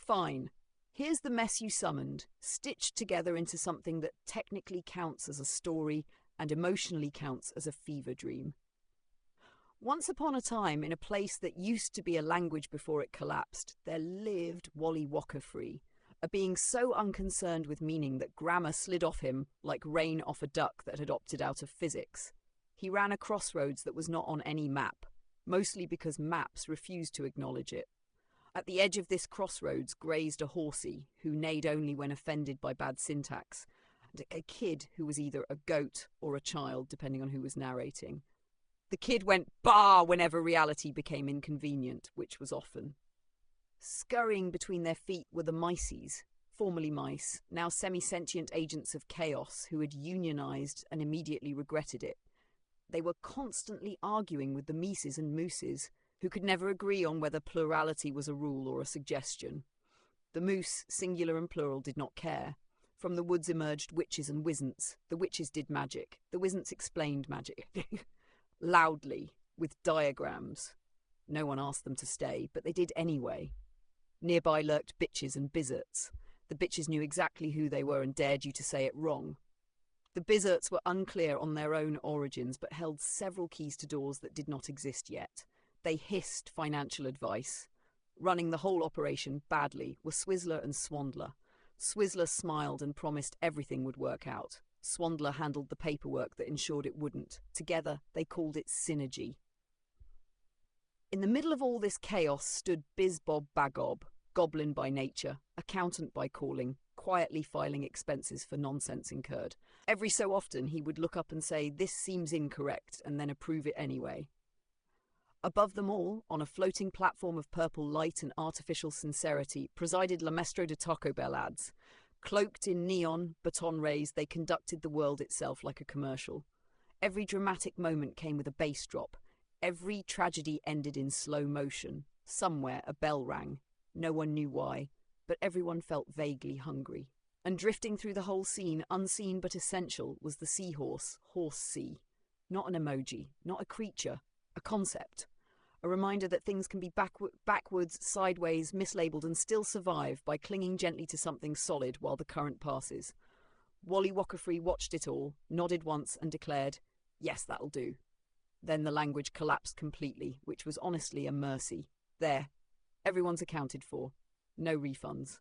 Fine. Here's the mess you summoned, stitched together into something that technically counts as a story and emotionally counts as a fever dream. Once upon a time, in a place that used to be a language before it collapsed, there lived Wally Walker-Free, a being so unconcerned with meaning that grammar slid off him like rain off a duck that had opted out of physics. He ran a crossroads that was not on any map, mostly because maps refused to acknowledge it. At the edge of this crossroads grazed a horsey, who neighed only when offended by bad syntax, and a kid who was either a goat or a child, depending on who was narrating. The kid went bah whenever reality became inconvenient, which was often. Scurrying between their feet were the mices, formerly mice, now semi-sentient agents of chaos who had unionized and immediately regretted it. They were constantly arguing with the mices and mooses, who could never agree on whether plurality was a rule or a suggestion. The moose, singular and plural, did not care. From the woods emerged witches and wisents. The witches did magic. The wisents explained magic. Loudly, with diagrams. No one asked them to stay, but they did anyway. Nearby lurked bitches and bizzards. The bitches knew exactly who they were and dared you to say it wrong. The bizzards were unclear on their own origins, but held several keys to doors that did not exist yet. They hissed financial advice. Running the whole operation badly were Swizzler and Swandler. Swizzler smiled and promised everything would work out. Swandler handled the paperwork that ensured it wouldn't. Together, they called it synergy. In the middle of all this chaos stood Bizbob Bagob, goblin by nature, accountant by calling, quietly filing expenses for nonsense incurred. Every so often he would look up and say, "This seems incorrect," and then approve it anyway. Above them all, on a floating platform of purple light and artificial sincerity, presided La Maestro de Taco Bell ads. Cloaked in neon, baton rays, they conducted the world itself like a commercial. Every dramatic moment came with a bass drop. Every tragedy ended in slow motion. Somewhere a bell rang. No one knew why, but everyone felt vaguely hungry. And drifting through the whole scene, unseen but essential, was the seahorse, Horse Sea. Not an emoji, not a creature, a concept. A reminder that things can be backwards, sideways, mislabeled, and still survive by clinging gently to something solid while the current passes. Wally Walker-Free watched it all, nodded once, and declared, "Yes, that'll do." Then the language collapsed completely, which was honestly a mercy. There. Everyone's accounted for. No refunds.